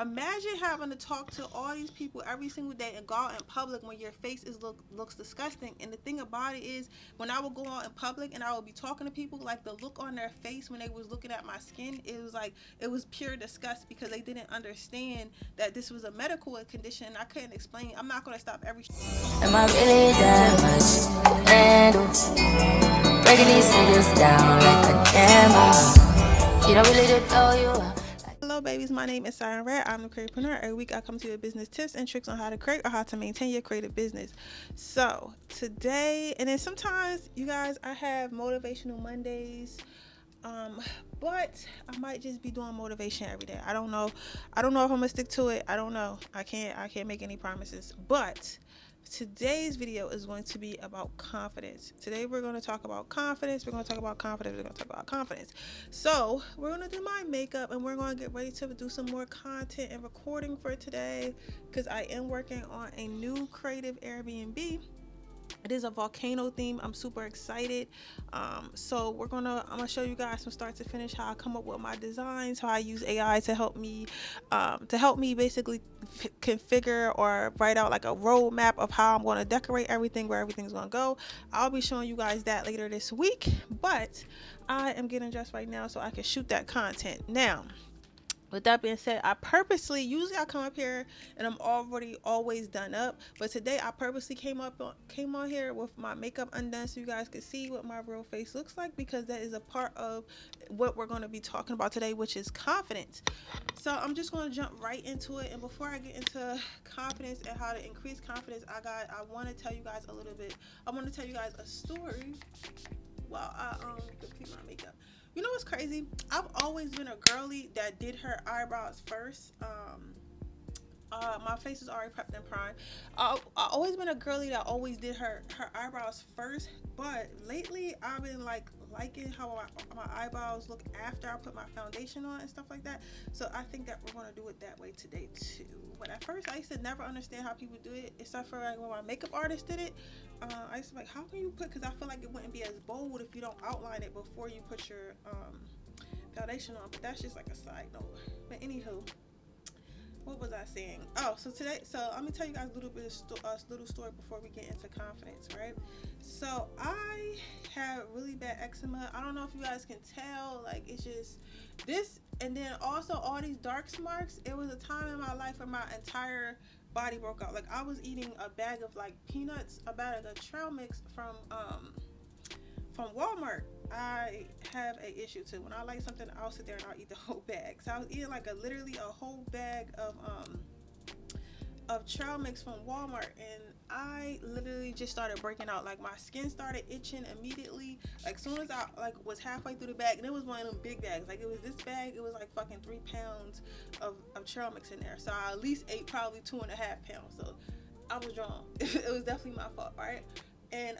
Imagine having to talk to all these people every single day and go out in public when your face looks disgusting. And the thing about it is, when I would go out in public and I would be talking to people, like the look on their face when they was looking at my skin, it was like it was pure disgust because they didn't understand that this was a medical condition. I couldn't explain. I'm not gonna stop every. Am I really that much? And breaking these niggas down like a camel. You don't really know you are. Hello, babies. My name is Siren Red. I'm the creatorpreneur. Every week, I come to you with business tips and tricks on how to create or how to maintain your creative business. So today, and then sometimes, you guys, I have motivational Mondays. But I might just be doing motivation every day. I don't know. I don't know if I'm gonna stick to it. I don't know. I can't make any promises. But today's video is going to be about confidence. Today we're going to talk about confidence. We're going to talk about confidence. We're going to talk about confidence. So we're going to do my makeup and we're going to get ready to do some more content and recording for today because I am working on a new creative Airbnb. It is a volcano theme. I'm super excited. So I'm gonna show you guys from start to finish how I come up with my designs, how I use AI to help me basically configure or write out like a roadmap of how I'm going to decorate everything, where everything's going to go. I'll be showing you guys that later this week, but I am getting dressed right now so I can shoot that content now. With that being said, usually I come up here and I'm already always done up, but today I purposely came on here with my makeup undone so you guys could see what my real face looks like, because that is a part of what we're going to be talking about today, which is confidence. So I'm just going to jump right into it. And before I get into confidence and how to increase confidence, I want to tell you guys a story while I complete my makeup. You know what's crazy? I've always been a girly that did her eyebrows first. My face is already prepped and primed. I've always been a girly that always did her eyebrows first, but lately I've been liking how my eyebrows look after I put my foundation on and stuff like that. So I think that we're going to do it that way today too. But at first I used to never understand how people do it, except for like when my makeup artist did it. I used to be like, how can you put, because I feel like it wouldn't be as bold if you don't outline it before you put your foundation on. But that's just like a side note. But anywho, what was I saying? Oh, so let me tell you guys a little bit of little story before we get into confidence, right? So I have really bad eczema. I don't know if you guys can tell, like it's just this, and then also all these dark marks. It was a time in my life where my entire body broke out. Like I was eating a bag of like peanuts, a bag of trail mix from Walmart. I have an issue too. When I like something, I'll sit there and I'll eat the whole bag. So I was eating like literally a whole bag of trail mix from Walmart, and I literally just started breaking out. Like my skin started itching immediately. Like soon as I was halfway through the bag, and it was one of them big bags. Like it was this bag, it was like fucking 3 pounds of trail mix in there. So I at least ate probably 2.5 pounds. So I was wrong. It was definitely my fault, right? And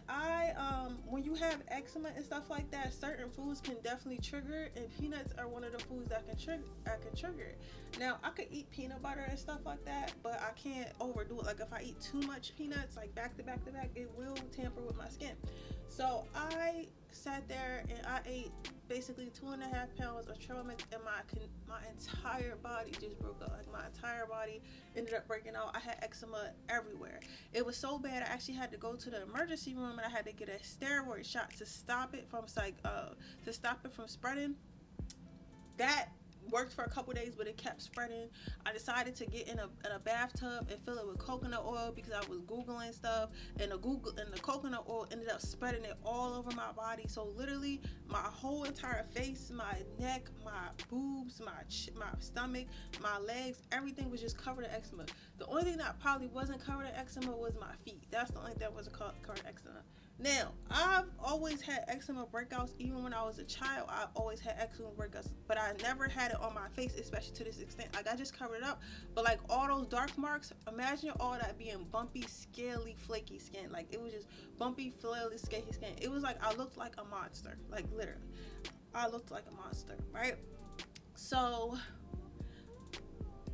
when you have eczema and stuff like that, certain foods can definitely trigger it, and peanuts are one of the foods that can trigger it. Now, I could eat peanut butter and stuff like that, but I can't overdo it. Like if I eat too much peanuts, like back to back to back, it will tamper with my skin. So I sat there and I ate basically 2.5 pounds of trail mix, and my entire body just broke up. Like my entire body ended up breaking out. I had eczema everywhere. It was so bad I actually had to go to the emergency room and I had to get a steroid shot to stop it from spreading. That worked for a couple days, but it kept spreading. I decided to get in a bathtub and fill it with coconut oil because I was googling stuff, and the coconut oil ended up spreading it all over my body. So literally my whole entire face, my neck, my boobs, my stomach, my legs, everything was just covered in eczema. The only thing that probably wasn't covered in eczema was my feet. That's the only thing that wasn't covered in eczema. Now, I've always had eczema breakouts. Even when I was a child, I always had eczema breakouts, but I never had it on my face, especially to this extent. Like I just covered it up, but like all those dark marks, imagine all that being bumpy, scaly, flaky skin. Like it was just bumpy, flaky, scaly skin. It was like I looked like a monster. Like literally, I looked like a monster, right? So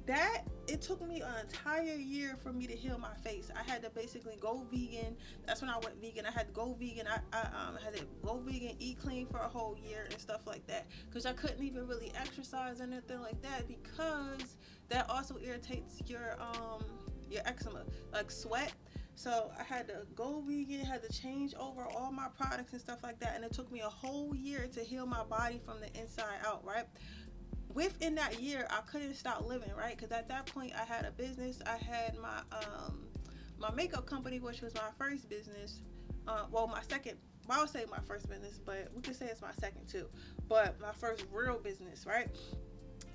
that it took me an entire year for me to heal my face. I had to basically go vegan. That's when I went vegan. I had to go vegan. I had to go vegan, eat clean for a whole year and stuff like that, because I couldn't even really exercise or anything like that, because that also irritates your eczema, like sweat. So I had to go vegan, had to change over all my products and stuff like that, and it took me a whole year to heal my body from the inside out, right? Within that year, I couldn't stop living, right? Because at that point, I had a business. I had my makeup company, which was my first business. Well, my second. Well, I would say my first business, but we could say it's my second too. But my first real business, right?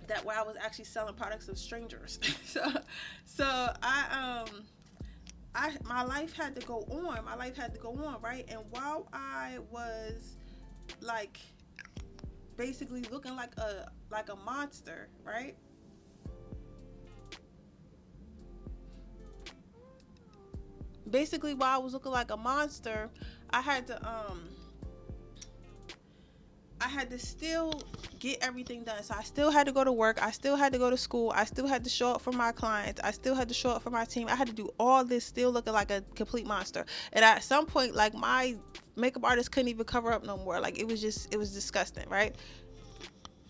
That where I was actually selling products of strangers. so I my life had to go on. My life had to go on, right? And while I was like basically looking like a monster, right? Basically, while I was looking like a monster, I had to I had to still get everything done. So I still had to go to work. I still had to go to school. I still had to show up for my clients. I still had to show up for my team. I had to do all this still looking like a complete monster. And at some point, like, my makeup artist couldn't even cover up no more. Like, it was disgusting, right?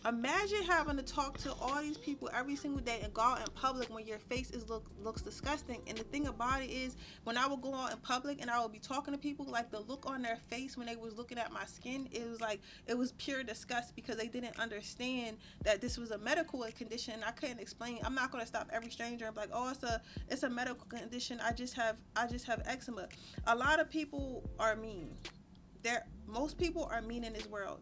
Imagine having to talk to all these people every single day and go out in public when your face looks disgusting. And the thing about it is, when I would go out in public and I would be talking to people, like, the look on their face when they was looking at my skin, it was pure disgust, because they didn't understand that this was a medical condition. I couldn't explain. I'm not going to stop every stranger and be like, oh, it's a medical condition. I just have eczema. A lot of people are mean. Most people are mean in this world.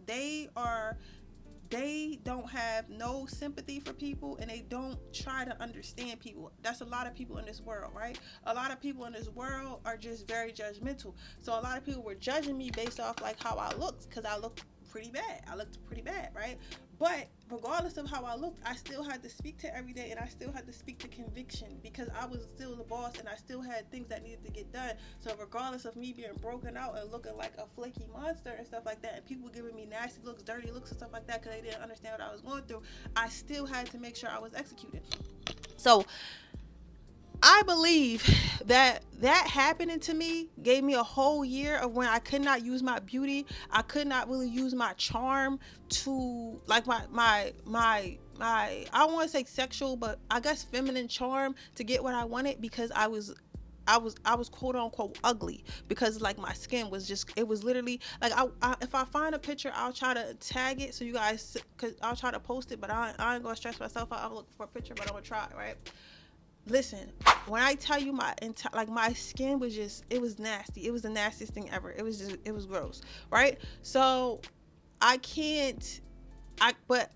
They don't have no sympathy for people, and they don't try to understand people. That's a lot of people in this world, right? A lot of people in this world are just very judgmental. So a lot of people were judging me based off like how I looked, because I looked pretty bad. Right? But regardless of how I looked, I still had to speak to every day, and I still had to speak to conviction, because I was still the boss and I still had things that needed to get done. So regardless of me being broken out and looking like a flaky monster and stuff like that, and people giving me nasty looks, dirty looks and stuff like that, because they didn't understand what I was going through, I still had to make sure I was executed. So I believe that happening to me gave me a whole year of when I could not use my beauty. I could not really use my charm to, like, my I don't want to say sexual, but I guess feminine charm, to get what I wanted, because I was quote unquote ugly, because like my skin was just, it was literally like, if I find a picture, I'll try to tag it so you guys, cause I'll try to post it, but I ain't gonna stress myself out. I'm looking for a picture, but I'm gonna try it, right? Listen, when I tell you my skin was just, it was nasty. It was the nastiest thing ever. It was gross, right? So I can't, but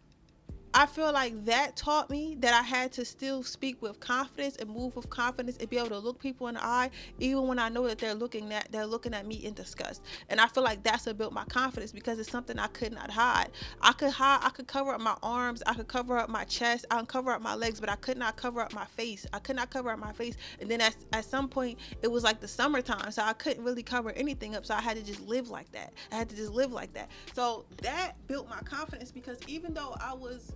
I feel like that taught me that I had to still speak with confidence and move with confidence and be able to look people in the eye, even when I know that they're looking at me in disgust. And I feel like that's what built my confidence, because it's something I could not hide. I could cover up my arms, I could cover up my chest, I could cover up my legs, but I could not cover up my face. I could not cover up my face. And then at some point, it was like the summertime, so I couldn't really cover anything up. So I had to just live like that. So that built my confidence, because even though I was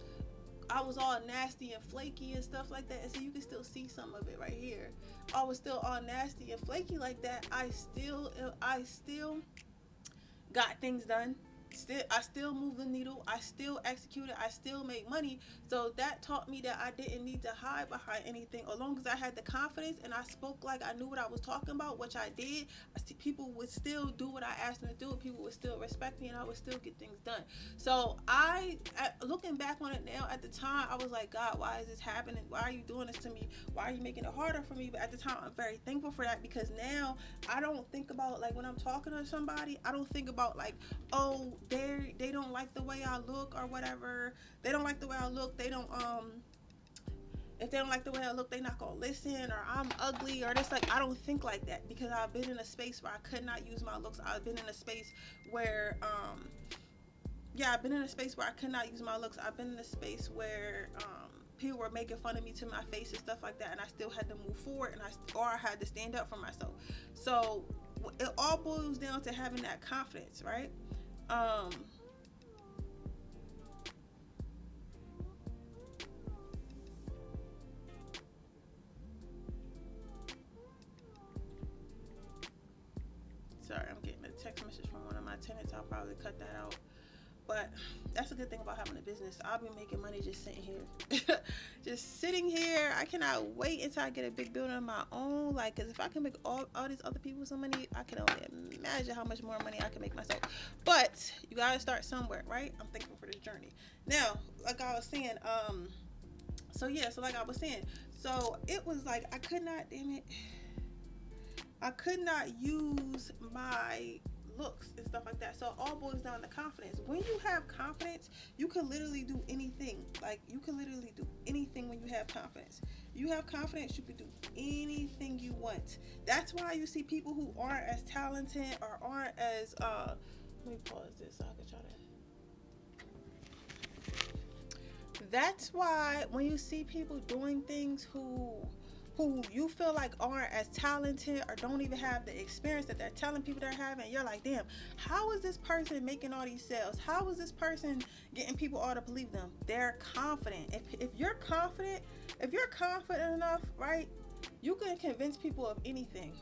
all nasty and flaky and stuff like that, and so you can still see some of it right here. I was still all nasty and flaky like that. I still got things done. I still moved the needle. I still executed. I still made money. So that taught me that I didn't need to hide behind anything. As long as I had the confidence and I spoke like I knew what I was talking about, which I did, people would still do what I asked them to do. People would still respect me, and I would still get things done. So looking back on it now, at the time, I was like, God, why is this happening? Why are you doing this to me? Why are you making it harder for me? But at the time, I'm very thankful for that, because now I don't think about, like, when I'm talking to somebody, I don't think about like, oh, they don't like the way I look or whatever. They don't like the way I look. They don't if they don't like the way I look, they not gonna listen, or I'm ugly, or just like, I don't think like that, because I've been in a space where I could not use my looks. I've been in a space where I've been in a space where I could not use my looks. I've been in a space where people were making fun of me to my face and stuff like that, and I still had to move forward, and I had to stand up for myself. So it all boils down to having that confidence, right? probably cut that out. But that's a good thing about having a business. I'll be making money just sitting here. Just sitting here. I cannot wait until I get a big building of my own. Like, because if I can make all these other people some money, I can only imagine how much more money I can make myself. But you got to start somewhere, right? I'm thankful for this journey. Now, like I was saying, so like I was saying, so it was like I could not use my looks and stuff like that. So it all boils down to confidence. When you have confidence, you can literally do anything. Like, you can literally do anything when you have confidence. You have confidence, you can do anything you want. That's why you see people who aren't as talented or aren't as let me pause this so I can try to. That's why when you see people doing things who you feel like aren't as talented or don't even have the experience that they're telling people they're having, you're like, damn, how is this person making all these sales? How is this person getting people all to believe them? They're confident. If you're confident enough, right, you can convince people of anything.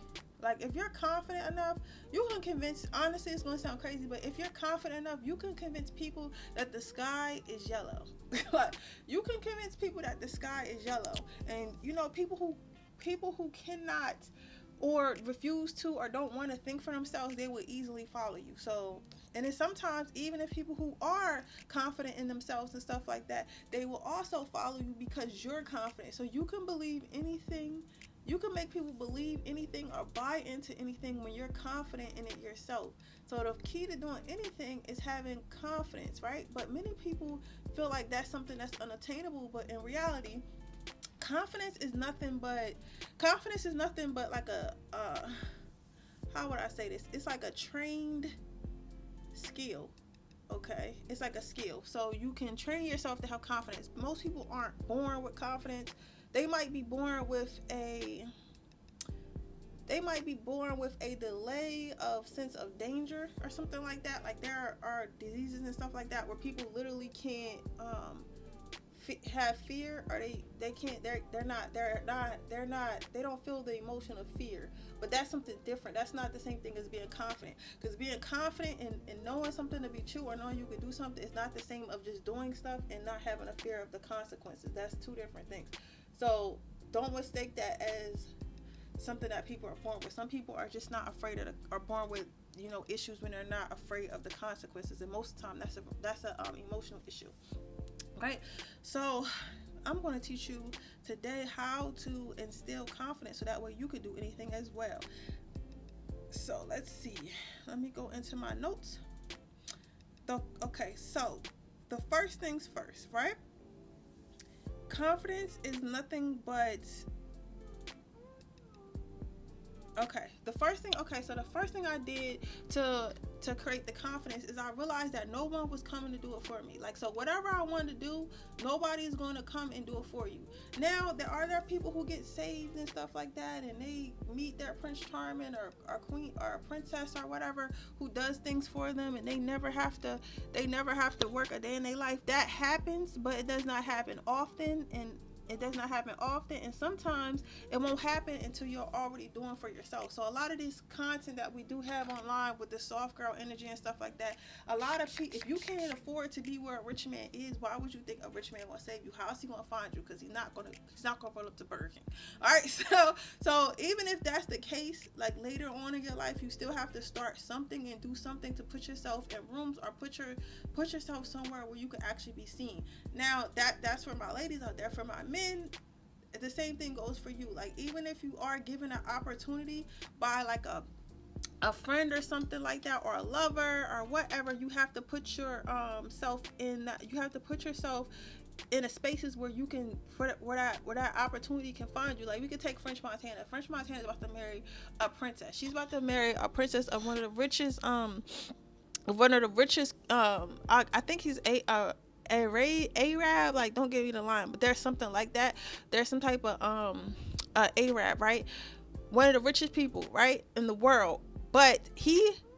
Like, if you're confident enough, you can convince, honestly, it's going to sound crazy, but if you're confident enough, you can convince people that the sky is yellow. Like, you can convince people that the sky is yellow. And, you know, people who cannot or refuse to or don't want to think for themselves, they will easily follow you. So, and then sometimes, even if people who are confident in themselves and stuff like that, they will also follow you because you're confident. So you can believe anything. You can make people believe anything or buy into anything when you're confident in it yourself. So the key to doing anything is having confidence, right? But many people feel like that's something that's unattainable, but in reality, confidence is nothing but like a how would I say this? It's like a trained skill. Okay, it's like a skill. So you can train yourself to have confidence. Most people aren't born with confidence. They might be born with a delay of sense of danger or something like that. Like, there are diseases and stuff like that where people literally can't have fear, or they don't feel the emotion of fear. But that's something different. That's not the same thing as being confident, because being confident and knowing something to be true or knowing you can do something is not the same of just doing stuff and not having a fear of the consequences. That's two different things. So don't mistake that as something that people are born with. Some people are just not afraid of are born with, you know, issues when they're not afraid of the consequences, and most of the time that's a emotional issue. Right? So I'm going to teach you today how to instill confidence so that way you can do anything as well. So let's see. Let me go into my notes. Okay, so the first things first, right? Confidence is nothing but the first thing I did to create the confidence is I realized that no one was coming to do it for me. Like, so whatever I want to do, nobody's going to come and do it for you. Now, there are people who get saved and stuff like that, and they meet their Prince Charming or queen or princess or whatever who does things for them, and they never have to work a day in their life. That happens, but it does not happen often, and sometimes it won't happen until you're already doing for yourself. So a lot of this content that we do have online with the soft girl energy and stuff like that, a lot of people, if you can't afford to be where a rich man is, why would you think a rich man will save you? How is he going to find you? Because he's not going to run up to Burger King. All right, so even if that's the case, like later on in your life, you still have to start something and do something to put yourself in rooms or put yourself somewhere where you can actually be seen. Now that's for my ladies out there. For my men, the same thing goes for you. Like, even if you are given an opportunity by like a friend or something like that, or a lover or whatever, you have to put yourself in a spaces where you can, where that opportunity can find you. Like, we could take French Montana. French Montana is about to marry a princess. She's about to marry a princess of one of the richest I think he's Arab, like, don't give me the line, but there's something like that. There's some type of Arab, right? One of the richest people, right, in the world. But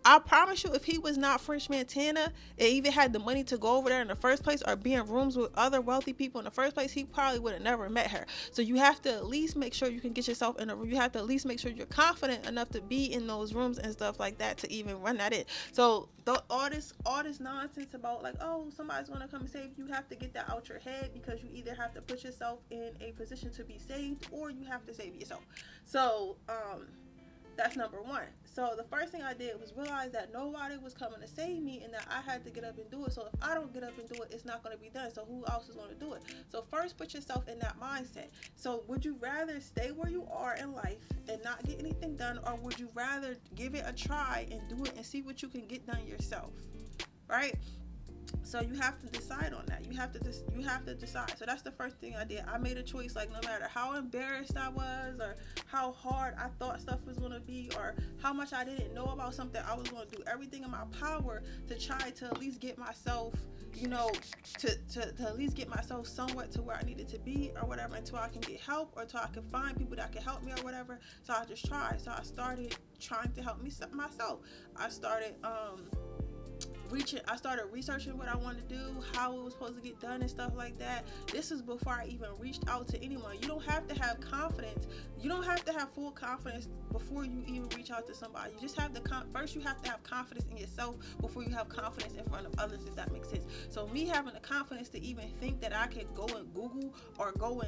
I promise you, if he was not French Montana and even had the money to go over there in the first place or be in rooms with other wealthy people in the first place, he probably would have never met her. So you have to at least make sure you can get yourself in a room. You have to at least make sure you're confident enough to be in those rooms and stuff like that to even run that in. So all this nonsense about like, oh, somebody's gonna come and save you, have to get that out your head, because you either have to put yourself in a position to be saved or you have to save yourself. So that's number one. So the first thing I did was realize that nobody was coming to save me and that I had to get up and do it. So if I don't get up and do it, it's not going to be done. So who else is going to do it? So first, put yourself in that mindset. So would you rather stay where you are in life and not get anything done, or would you rather give it a try and do it and see what you can get done yourself? Right? So you have to decide on that. You have to decide. So that's the first thing I did. I made a choice. Like, no matter how embarrassed I was, or how hard I thought stuff was going to be, or how much I didn't know about something, I was going to do everything in my power to try to at least get myself, to at least get myself somewhat to where I needed to be, or whatever, until I can get help, or until I can find people that can help me, or whatever. So I just tried. So I started trying to help myself. I started I started researching what I wanted to do, how it was supposed to get done and stuff like that. This is before I even reached out to anyone. You don't have to have confidence. You don't have to have full confidence before you even reach out to somebody. You just have to first you have to have confidence in yourself before you have confidence in front of others, if that makes sense. So me having the confidence to even think that I could go and Google or go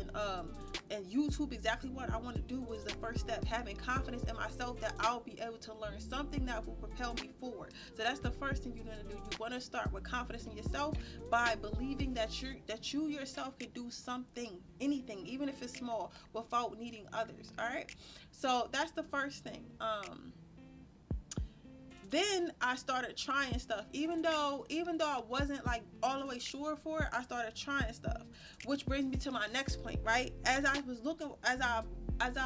and YouTube exactly what I want to do was the first step. Having confidence in myself that I'll be able to learn something that will propel me forward. So that's the first thing you're going to do. You want to start with confidence in yourself by believing that you yourself can do something, anything, even if it's small, without needing others. All right. So that's the first thing. Then I started trying stuff. Even though I wasn't like all the way sure for it, I started trying stuff, which brings me to my next point, right? As I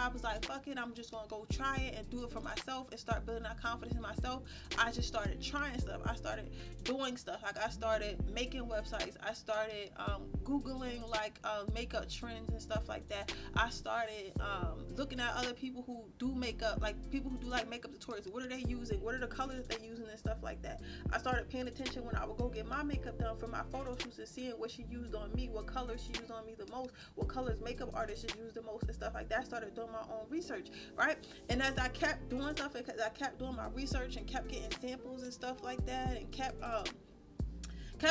was like, fuck it, I'm just gonna go try it and do it for myself and start building that confidence in myself. I just started trying stuff. I started doing stuff. Like, I started making websites. I started Googling like makeup trends and stuff like that. I started looking at other people who do makeup, like people who do like makeup tutorials. What are they using? What are the colors that they're using and stuff like that? I started paying attention when I would go get my makeup done for my photo shoots and seeing what she used on me, what colors she used on me the most, what colors makeup artists should use the most and stuff like that. I started doing my own research, right? And as I kept doing stuff, because I kept doing my research and kept getting samples and stuff like that, and kept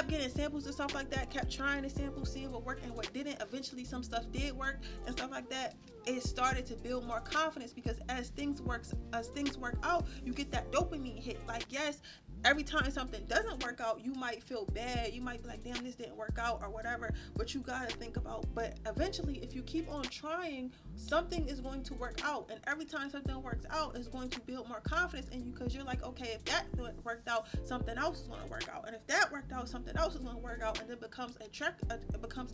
getting samples and stuff like that, kept trying the samples, seeing what worked and what didn't. Eventually some stuff did work and stuff like that. It started to build more confidence, because as things work out, you get that dopamine hit. Like, yes, every time something doesn't work out, you might feel bad. You might be like, damn, this didn't work out or whatever. But you gotta think about, but eventually, if you keep on trying, something is going to work out. And every time something works out, it's going to build more confidence in you, because you're like, okay, if that worked out, something else is going to work out. And if that worked out, something else is going to work out. And it becomes a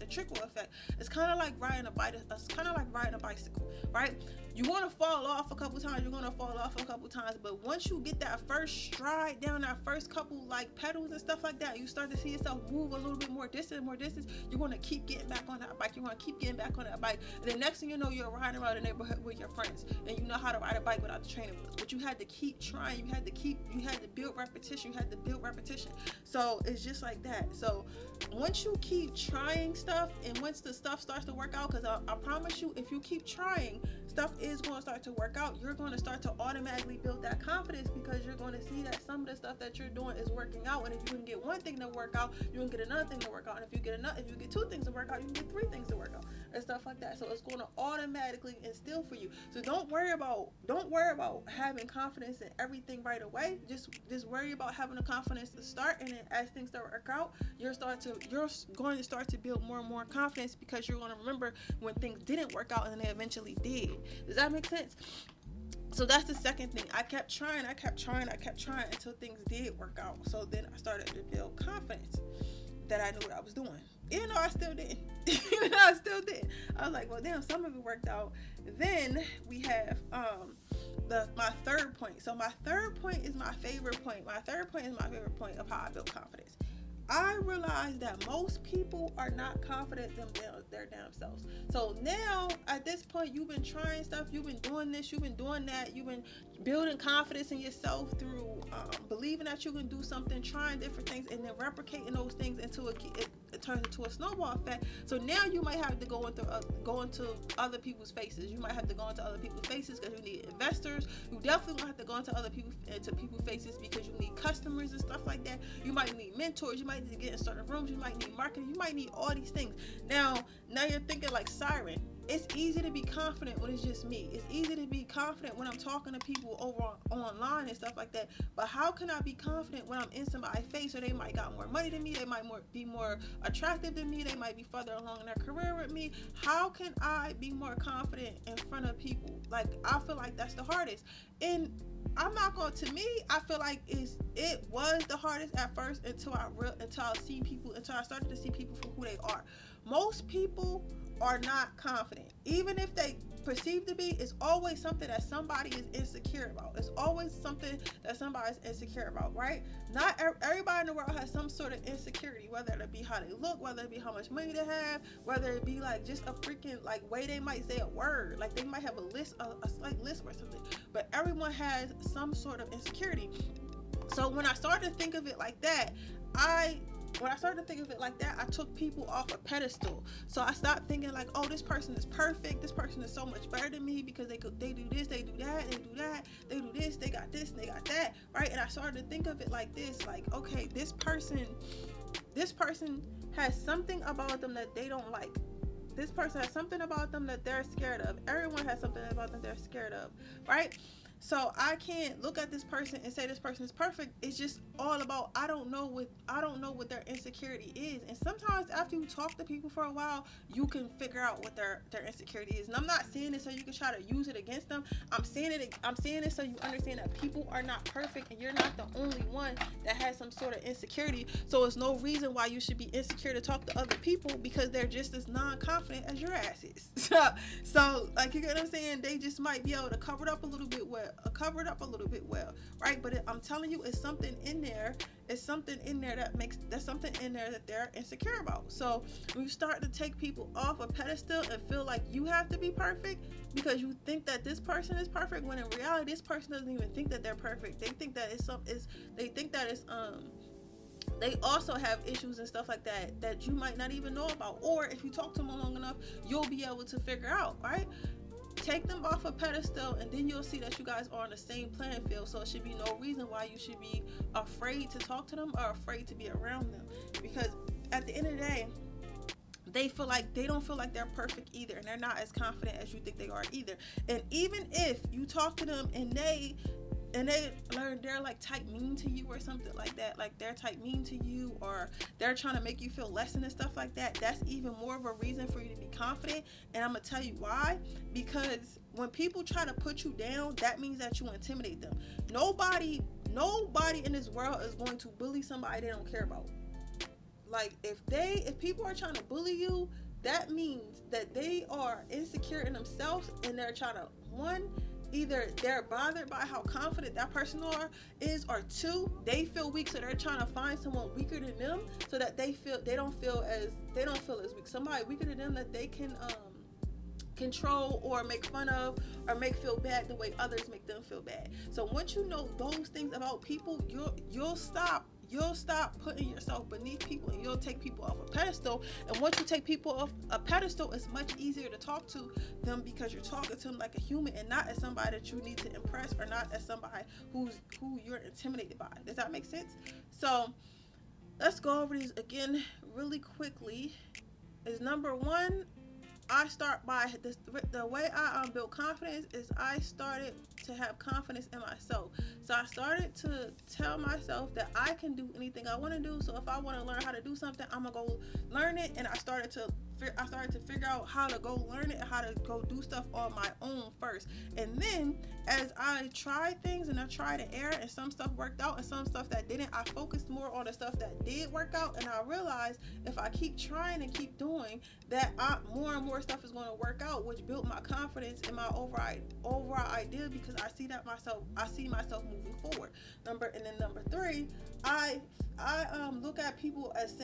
trickle effect. It's kind of like riding a bicycle, right? You want to fall off a couple times, you're going to fall off a couple times, but once you get that first stride down, that first couple like pedals and stuff like that, you start to see yourself move a little bit more distance, you're going to keep getting back on that bike, and the next thing you know, you're riding around the neighborhood with your friends, and you know how to ride a bike without the training wheels. But you had to keep trying, you had to build repetition. So it's just like that. So once you keep trying stuff, and once the stuff starts to work out, because I promise you, if you keep trying, stuff is going to start to work out. You're going to start to automatically build that confidence, because you're going to see that some of the stuff that you're doing is working out. And if you can get one thing to work out, you can get another thing to work out. And if you get two things to work out, you can get three things to work out and stuff like that. So it's going to automatically instill for you. So don't worry about having confidence in everything right away. Just worry about having the confidence to start, and then as things start to work out, you're going to start to build more and more confidence, because you're going to remember when things didn't work out and then they eventually did. Does that make sense? So that's the second thing. I kept trying until things did work out. So then I started to build confidence that I knew what I was doing. Even though I still didn't. I was like, well, damn, some of it worked out. Then we have my third point. So my third point is my favorite point. My third point is my favorite point of how I build confidence. I realized that most people are not confident their damn selves. So now at this point, you've been trying stuff, you've been doing this, you've been doing that, you've been building confidence in yourself through believing that you can do something, trying different things, and then replicating those things into it turns into a snowball effect. So now you might have to go into other people's faces. You might have to go into other people's faces because you need investors. You definitely have to go into people's faces because you need customers and stuff like that. You might need mentors. You might need to get in certain rooms. You might need marketing. You might need all these things. Now you're thinking like Siren. It's easy to be confident when it's just me. It's easy to be confident when I'm talking to people over online and stuff like that. But how can I be confident when I'm in somebody's face? Or they might got more money than me. They might be more attractive than me. They might be further along in their career with me. How can I be more confident in front of people? Like, I feel like that's the hardest. And I'm not going to me. I feel like it was the hardest at first until I started to see people for who they are. Most people are not confident, even if they perceive to be. It's always something that somebody is insecure about. It's always something that somebody's insecure about, right? Not everybody in the world has some sort of insecurity, whether it be how they look, whether it be how much money they have, whether it be like just a freaking like way they might say a word, like they might have a slight lisp or something. But everyone has some sort of insecurity. So when I started to think of it like that, I took people off a pedestal. So I stopped thinking like, oh, this person is perfect. This person is so much better than me because they do this, they do that, they do that, they do this, they got this, and they got that, right? And I started to think of it like this, like, okay, this person has something about them that they don't like. This person has something about them that they're scared of. Everyone has something about them they're scared of, right? So I can't look at this person and say this person is perfect. It's just all about I don't know what their insecurity is. And sometimes after you talk to people for a while, you can figure out what their insecurity is. And I'm not saying it so you can try to use it against them. I'm saying it so you understand that people are not perfect and you're not the only one that has some sort of insecurity. So it's no reason why you should be insecure to talk to other people because they're just as non-confident as your ass is. So like, you get what I'm saying? They just might be able to cover it up a little bit well, right? But I'm telling you, it's something in there. It's something in there that's something in there that they're insecure about. So when you start to take people off a pedestal and feel like you have to be perfect because you think that this person is perfect, when in reality this person doesn't even think that they're perfect. They think that they also have issues and stuff like that you might not even know about, or if you talk to them long enough, you'll be able to figure out, right? Take them off a pedestal, and then you'll see that you guys are on the same playing field. So it should be no reason why you should be afraid to talk to them or afraid to be around them, because at the end of the day, they don't feel like they're perfect either, and they're not as confident as you think they are either. And even if you talk to them and they learn they're like type mean to you or something like that, like they're type mean to you or they're trying to make you feel less and stuff like that, that's even more of a reason for you to be confident. And I'm gonna tell you why. Because when people try to put you down, that means that you intimidate them. Nobody in this world is going to bully somebody they don't care about. Like if people are trying to bully you, that means that they are insecure in themselves and they're trying to, one, either they're bothered by how confident that person is, or two, they feel weak, so they're trying to find someone weaker than them so that they don't feel as weak. Somebody weaker than them that they can control or make fun of or make feel bad the way others make them feel bad. So once you know those things about people, you'll stop putting yourself beneath people, and you'll take people off a pedestal. And once you take people off a pedestal, it's much easier to talk to them because you're talking to them like a human and not as somebody that you need to impress, or not as somebody who you're intimidated by. Does that make sense? So let's go over these again really quickly. Is number one, I start by this. The way I build confidence is I started to have confidence in myself. So I started to tell myself that I can do anything I want to do. So if I want to learn how to do something, I'm gonna go learn it. And I started to started to figure out how to go learn it and how to go do stuff on my own first. And then as I tried things and I tried and error, and some stuff worked out and some stuff that didn't, I focused more on the stuff that did work out. And I realized if I keep trying and keep doing that, more and more stuff is going to work out, which built my confidence in my overall idea, because I see myself moving forward. Number 3, I look at people as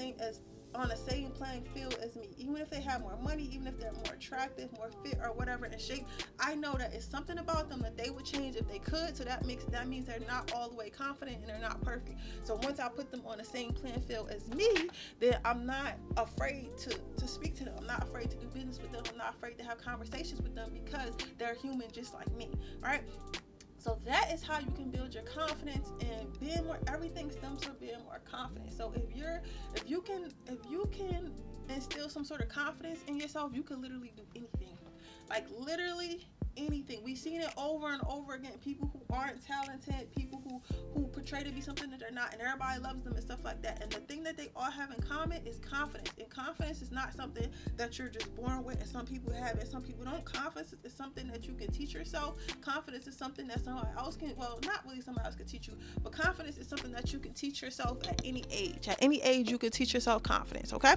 on the same playing field as me. Even if they have more money, even if they're more attractive, more fit, or whatever in shape, I know that it's something about them that they would change if they could. So that means they're not all the way confident and they're not perfect. So once I put them on the same playing field as me, then I'm not afraid to speak to them. I'm not afraid to do business with them. I'm not afraid to have conversations with them, because they're human just like me, right? So that is how you can build your confidence, and being more, everything stems from being more confident. So if you can instill some sort of confidence in yourself, you can literally do anything. Like literally anything. We've seen it over and over again. People who aren't talented, people who portray to be something that they're not, and everybody loves them and stuff like that. And the thing that they all have in common is confidence. And confidence is not something that you're just born with and some people have and some people don't. Confidence is something that you can teach yourself. Confidence is something that somebody else can, well, not really somebody else can teach you, but confidence is something that you can teach yourself at any age. At any age, you can teach yourself confidence, okay?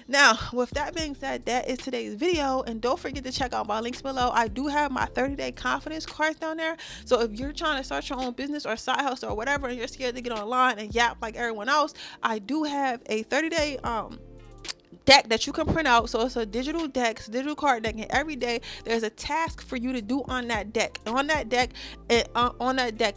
Now, with that being said, that is today's video. And don't forget to check out my links below. I do have my 30-day confidence cards down there. So if you're trying to start your own business or side hustle or whatever, and you're scared to get online and yap like everyone else, I do have a 30-day deck that you can print out. So it's a digital deck, it's a digital card deck, and every day there's a task for you to do on that deck. On that deck,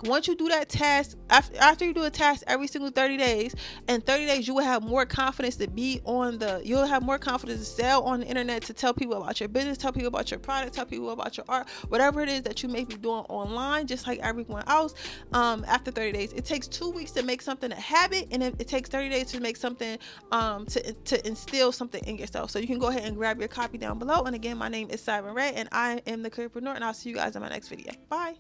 once you do that task, after you do a task every single 30 days, in 30 days you will have more confidence you'll have more confidence to sell on the internet, to tell people about your business, tell people about your product, tell people about your art, whatever it is that you may be doing online, just like everyone else. After 30 days, it takes 2 weeks to make something a habit, and it takes 30 days to make something to instill something in yourself. So you can go ahead and grab your copy down below. And again, my name is Siren Ray, and I am the Careerpreneur, and I'll see you guys in my next video. Bye.